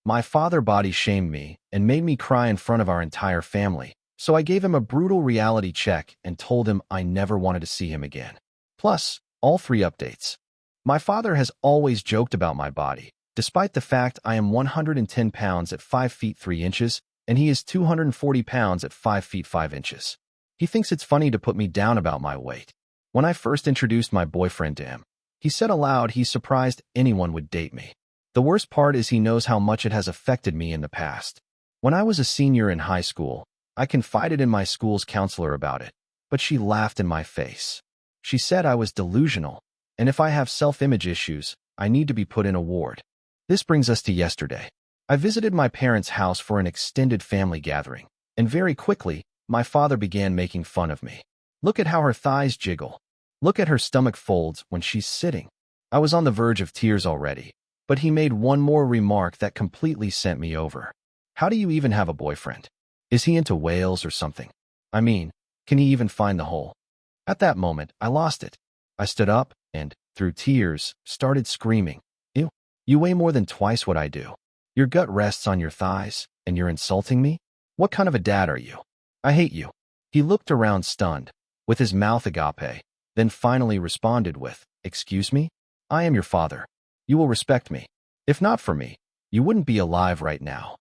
My father body shamed me and made me cry in front of our entire family, so I gave him a brutal reality check and told him I never wanted to see him again. Plus, all 3 updates. My father has always joked about my body, despite the fact I am 110 pounds at 5 feet 3 inches, and he is 240 pounds at 5 feet 5 inches. He thinks it's funny to put me down about my weight. When I first introduced my boyfriend to him, he said aloud he's surprised anyone would date me. The worst part is he knows how much it has affected me in the past. When I was a senior in high school, I confided in my school's counselor about it, but she laughed in my face. She said I was delusional, and if I have self-image issues, I need to be put in a ward. This brings us to yesterday. I visited my parents' house for an extended family gathering, and very quickly, my father began making fun of me. Look at how her thighs jiggle. Look at her stomach folds when she's sitting. I was on the verge of tears already, but he made one more remark that completely sent me over. How do you even have a boyfriend? Is he into whales or something? I mean, can he even find the hole? At that moment, I lost it. I stood up and, through tears, started screaming. Ew, you weigh more than twice what I do. Your gut rests on your thighs, and you're insulting me? What kind of a dad are you? I hate you. He looked around stunned, with his mouth agape, then finally responded with, excuse me? I am your father. You will respect me. If not for me, you wouldn't be alive right now.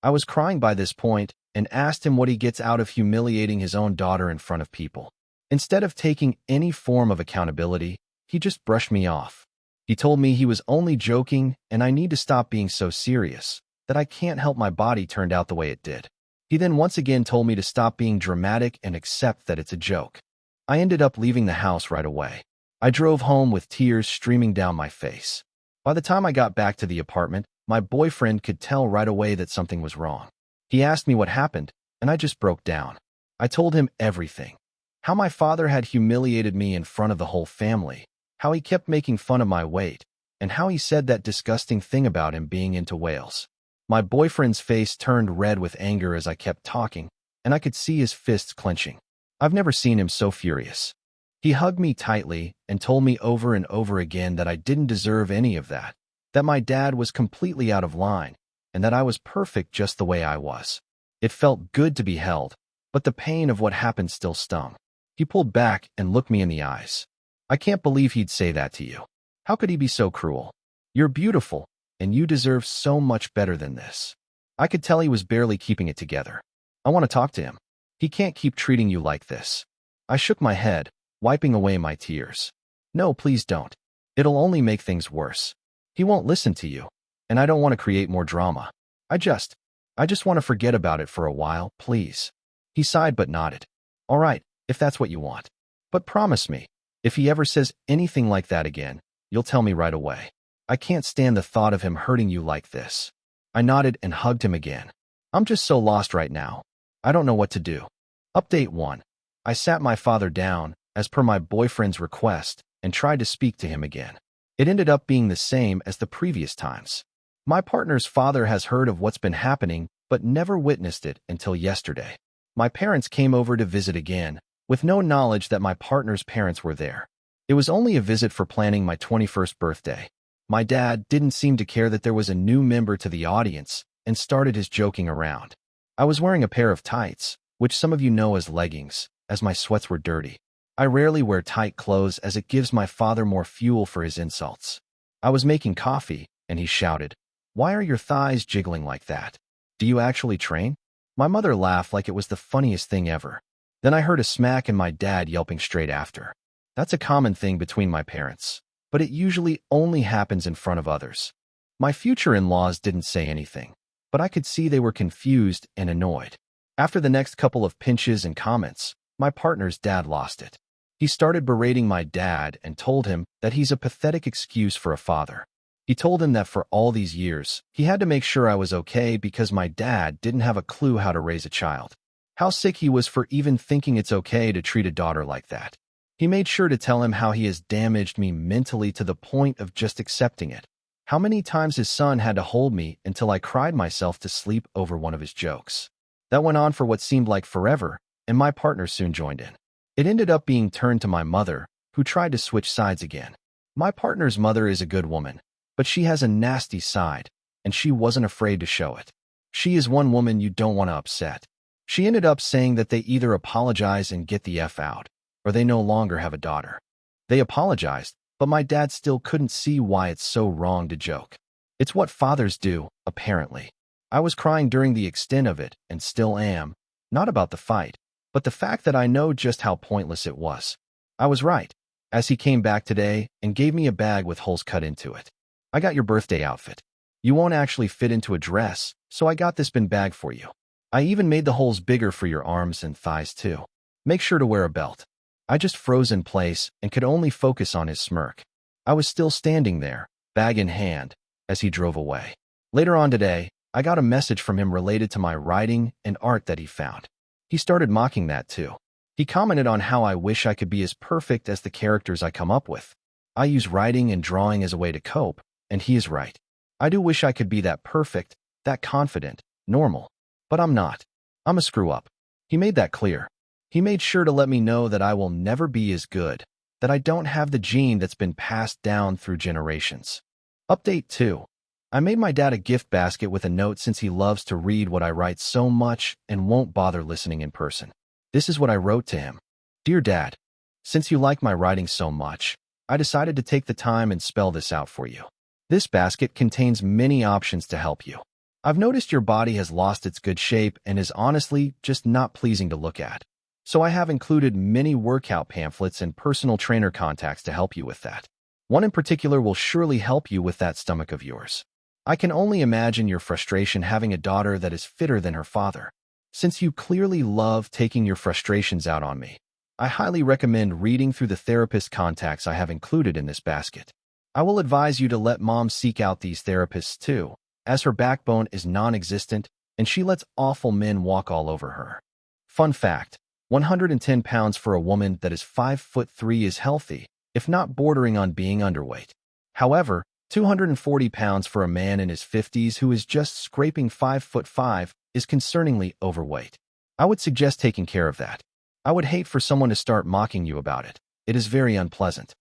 I was crying by this point and asked him what he gets out of humiliating his own daughter in front of people. Instead of taking any form of accountability, he just brushed me off. He told me he was only joking and I need to stop being so serious, that I can't help my body turned out the way it did. He then once again told me to stop being dramatic and accept that it's a joke. I ended up leaving the house right away. I drove home with tears streaming down my face. By the time I got back to the apartment, my boyfriend could tell right away that something was wrong. He asked me what happened, and I just broke down. I told him everything. How my father had humiliated me in front of the whole family, how he kept making fun of my weight, and how he said that disgusting thing about him being into whales. My boyfriend's face turned red with anger as I kept talking, and I could see his fists clenching. I've never seen him so furious. He hugged me tightly and told me over and over again that I didn't deserve any of that my dad was completely out of line, and that I was perfect just the way I was. It felt good to be held, but the pain of what happened still stung. He pulled back and looked me in the eyes. I can't believe he'd say that to you. How could he be so cruel? You're beautiful, and you deserve so much better than this. I could tell he was barely keeping it together. I want to talk to him. He can't keep treating you like this. I shook my head, wiping away my tears. No, please don't. It'll only make things worse. He won't listen to you, and I don't want to create more drama. I just want to forget about it for a while, please. He sighed but nodded. All right, if that's what you want. But promise me, if he ever says anything like that again, you'll tell me right away. I can't stand the thought of him hurting you like this. I nodded and hugged him again. I'm just so lost right now. I don't know what to do. Update 1. I sat my father down, as per my boyfriend's request, and tried to speak to him again. It ended up being the same as the previous times. My partner's father has heard of what's been happening, but never witnessed it until yesterday. My parents came over to visit again, with no knowledge that my partner's parents were there. It was only a visit for planning my 21st birthday. My dad didn't seem to care that there was a new member to the audience and started his joking around. I was wearing a pair of tights, which some of you know as leggings, as my sweats were dirty. I rarely wear tight clothes as it gives my father more fuel for his insults. I was making coffee, and he shouted, "Why are your thighs jiggling like that? Do you actually train?" My mother laughed like it was the funniest thing ever. Then I heard a smack and my dad yelping straight after. That's a common thing between my parents, but it usually only happens in front of others. My future in-laws didn't say anything, but I could see they were confused and annoyed. After the next couple of pinches and comments, my partner's dad lost it. He started berating my dad and told him that he's a pathetic excuse for a father. He told him that for all these years, he had to make sure I was okay because my dad didn't have a clue how to raise a child. How sick he was for even thinking it's okay to treat a daughter like that. He made sure to tell him how he has damaged me mentally to the point of just accepting it. How many times his son had to hold me until I cried myself to sleep over one of his jokes. That went on for what seemed like forever, and my partner soon joined in. It ended up being turned to my mother, who tried to switch sides again. My partner's mother is a good woman, but she has a nasty side. and she wasn't afraid to show it. She is one woman you don't want to upset. She ended up saying that they either apologize and get the F out, or they no longer have a daughter. They apologized, but my dad still couldn't see why it's so wrong to joke. It's what fathers do, apparently. I was crying during the extent of it, and still am, not about the fight, but the fact that I know just how pointless it was. I was right, as he came back today and gave me a bag with holes cut into it. I got your birthday outfit. You won't actually fit into a dress, so I got this bin bag for you. I even made the holes bigger for your arms and thighs too. Make sure to wear a belt. I just froze in place and could only focus on his smirk. I was still standing there, bag in hand, as he drove away. Later on today, I got a message from him related to my writing and art that he found. He started mocking that too. He commented on how I wish I could be as perfect as the characters I come up with. I use writing and drawing as a way to cope, and he is right. I do wish I could be that perfect, that confident, normal. But I'm not. I'm a screw-up. He made that clear. He made sure to let me know that I will never be as good, that I don't have the gene that's been passed down through generations. Update 2. I made my dad a gift basket with a note since he loves to read what I write so much and won't bother listening in person. This is what I wrote to him. Dear Dad, since you like my writing so much, I decided to take the time and spell this out for you. This basket contains many options to help you. I've noticed your body has lost its good shape and is honestly just not pleasing to look at. So I have included many workout pamphlets and personal trainer contacts to help you with that. One in particular will surely help you with that stomach of yours. I can only imagine your frustration having a daughter that is fitter than her father. Since you clearly love taking your frustrations out on me, I highly recommend reading through the therapist contacts I have included in this basket. I will advise you to let Mom seek out these therapists too, as her backbone is non-existent and she lets awful men walk all over her. Fun fact, 110 pounds for a woman that is 5'3" is healthy, if not bordering on being underweight. However, 240 pounds for a man in his 50s who is just scraping 5'5" is concerningly overweight. I would suggest taking care of that. I would hate for someone to start mocking you about it. It is very unpleasant.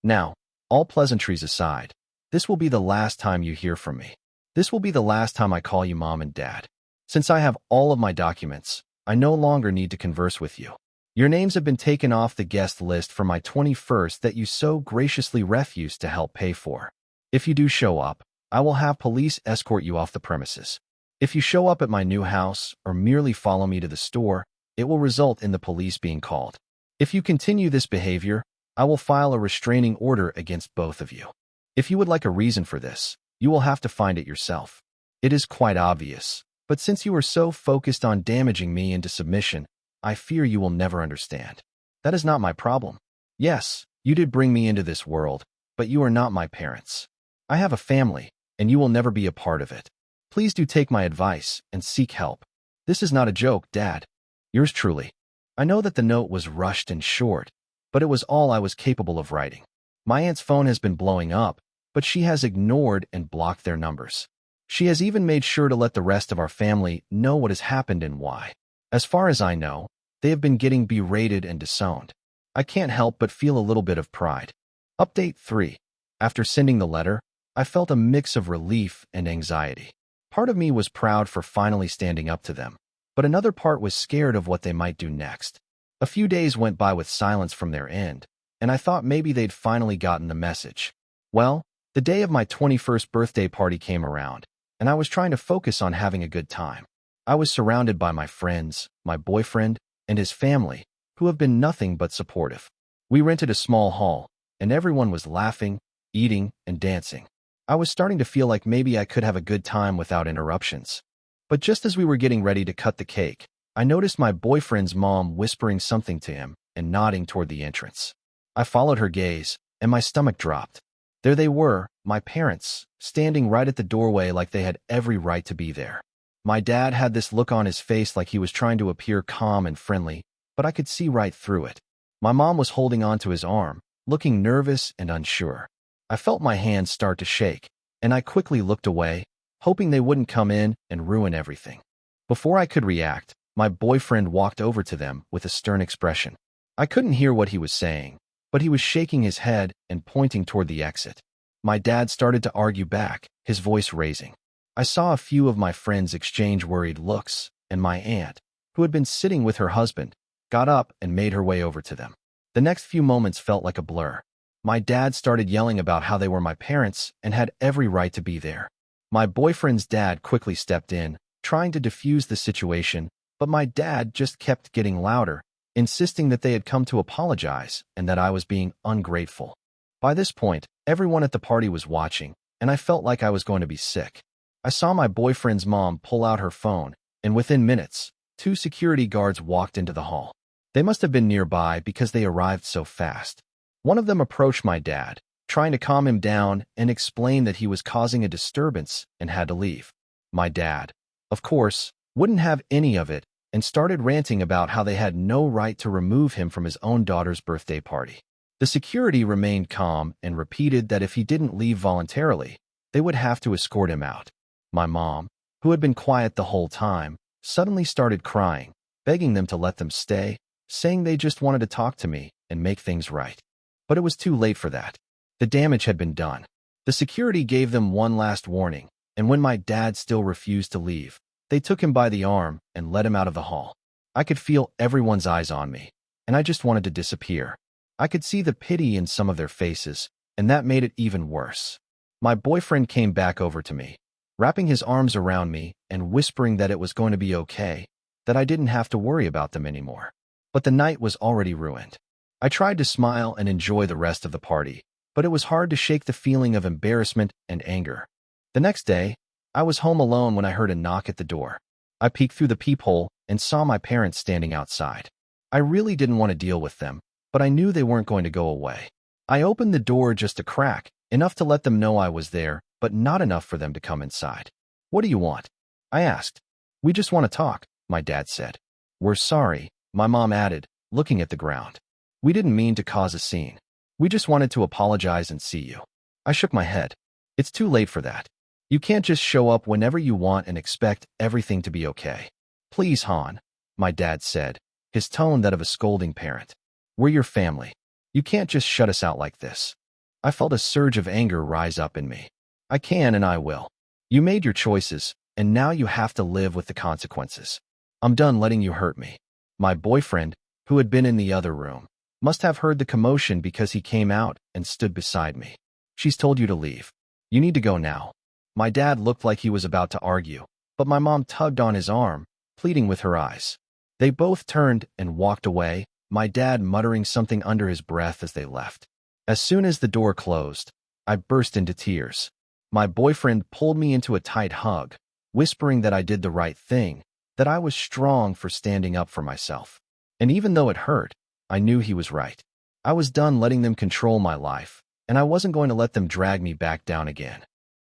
Now, all pleasantries aside, this will be the last time you hear from me. This will be the last time I call you Mom and Dad. Since I have all of my documents, I no longer need to converse with you. Your names have been taken off the guest list for my 21st that you so graciously refused to help pay for. If you do show up, I will have police escort you off the premises. If you show up at my new house or merely follow me to the store, it will result in the police being called. If you continue this behavior, I will file a restraining order against both of you. If you would like a reason for this, you will have to find it yourself. It is quite obvious, but since you are so focused on damaging me into submission, I fear you will never understand. That is not my problem. Yes, you did bring me into this world, but you are not my parents. I have a family, and you will never be a part of it. Please do take my advice and seek help. This is not a joke, Dad. Yours truly. I know that the note was rushed and short, but it was all I was capable of writing. My aunt's phone has been blowing up, but she has ignored and blocked their numbers. She has even made sure to let the rest of our family know what has happened and why. As far as I know, they have been getting berated and disowned. I can't help but feel a little bit of pride. Update 3. After sending the letter, I felt a mix of relief and anxiety. Part of me was proud for finally standing up to them, but another part was scared of what they might do next. A few days went by with silence from their end, and I thought maybe they'd finally gotten the message. Well, the day of my 21st birthday party came around, and I was trying to focus on having a good time. I was surrounded by my friends, my boyfriend, and his family, who have been nothing but supportive. We rented a small hall, and everyone was laughing, eating, and dancing. I was starting to feel like maybe I could have a good time without interruptions. But just as we were getting ready to cut the cake, I noticed my boyfriend's mom whispering something to him and nodding toward the entrance. I followed her gaze, and my stomach dropped. There they were, my parents, standing right at the doorway like they had every right to be there. My dad had this look on his face like he was trying to appear calm and friendly, but I could see right through it. My mom was holding onto his arm, looking nervous and unsure. I felt my hands start to shake, and I quickly looked away, hoping they wouldn't come in and ruin everything. Before I could react, my boyfriend walked over to them with a stern expression. I couldn't hear what he was saying, but he was shaking his head and pointing toward the exit. My dad started to argue back, his voice raising. I saw a few of my friends exchange worried looks, and my aunt, who had been sitting with her husband, got up and made her way over to them. The next few moments felt like a blur. My dad started yelling about how they were my parents and had every right to be there. My boyfriend's dad quickly stepped in, trying to defuse the situation, but my dad just kept getting louder, insisting that they had come to apologize and that I was being ungrateful. By this point, everyone at the party was watching, and I felt like I was going to be sick. I saw my boyfriend's mom pull out her phone, and within minutes, 2 security guards walked into the hall. They must have been nearby because they arrived so fast. One of them approached my dad, trying to calm him down and explain that he was causing a disturbance and had to leave. My dad, of course, wouldn't have any of it and started ranting about how they had no right to remove him from his own daughter's birthday party. The security remained calm and repeated that if he didn't leave voluntarily, they would have to escort him out. My mom, who had been quiet the whole time, suddenly started crying, begging them to let them stay, saying they just wanted to talk to me and make things right. But it was too late for that. The damage had been done. The security gave them one last warning, and when my dad still refused to leave, they took him by the arm and led him out of the hall. I could feel everyone's eyes on me, and I just wanted to disappear. I could see the pity in some of their faces, and that made it even worse. My boyfriend came back over to me, wrapping his arms around me and whispering that it was going to be okay, that I didn't have to worry about them anymore. But the night was already ruined. I tried to smile and enjoy the rest of the party, but it was hard to shake the feeling of embarrassment and anger. The next day, I was home alone when I heard a knock at the door. I peeked through the peephole and saw my parents standing outside. I really didn't want to deal with them, but I knew they weren't going to go away. I opened the door just a crack, enough to let them know I was there, but not enough for them to come inside. "What do you want?" I asked. "We just want to talk," my dad said. "We're sorry," my mom added, looking at the ground. "We didn't mean to cause a scene. We just wanted to apologize and see you." I shook my head. "It's too late for that. You can't just show up whenever you want and expect everything to be okay." "Please, Han," my dad said, his tone that of a scolding parent. "We're your family. You can't just shut us out like this." I felt a surge of anger rise up in me. "I can and I will. You made your choices, and now you have to live with the consequences. I'm done letting you hurt me." My boyfriend, who had been in the other room, must have heard the commotion because he came out and stood beside me. "She's told you to leave. You need to go now." My dad looked like he was about to argue, but my mom tugged on his arm, pleading with her eyes. They both turned and walked away, my dad muttering something under his breath as they left. As soon as the door closed, I burst into tears. My boyfriend pulled me into a tight hug, whispering that I did the right thing, that I was strong for standing up for myself. And even though it hurt, I knew he was right. I was done letting them control my life, and I wasn't going to let them drag me back down again.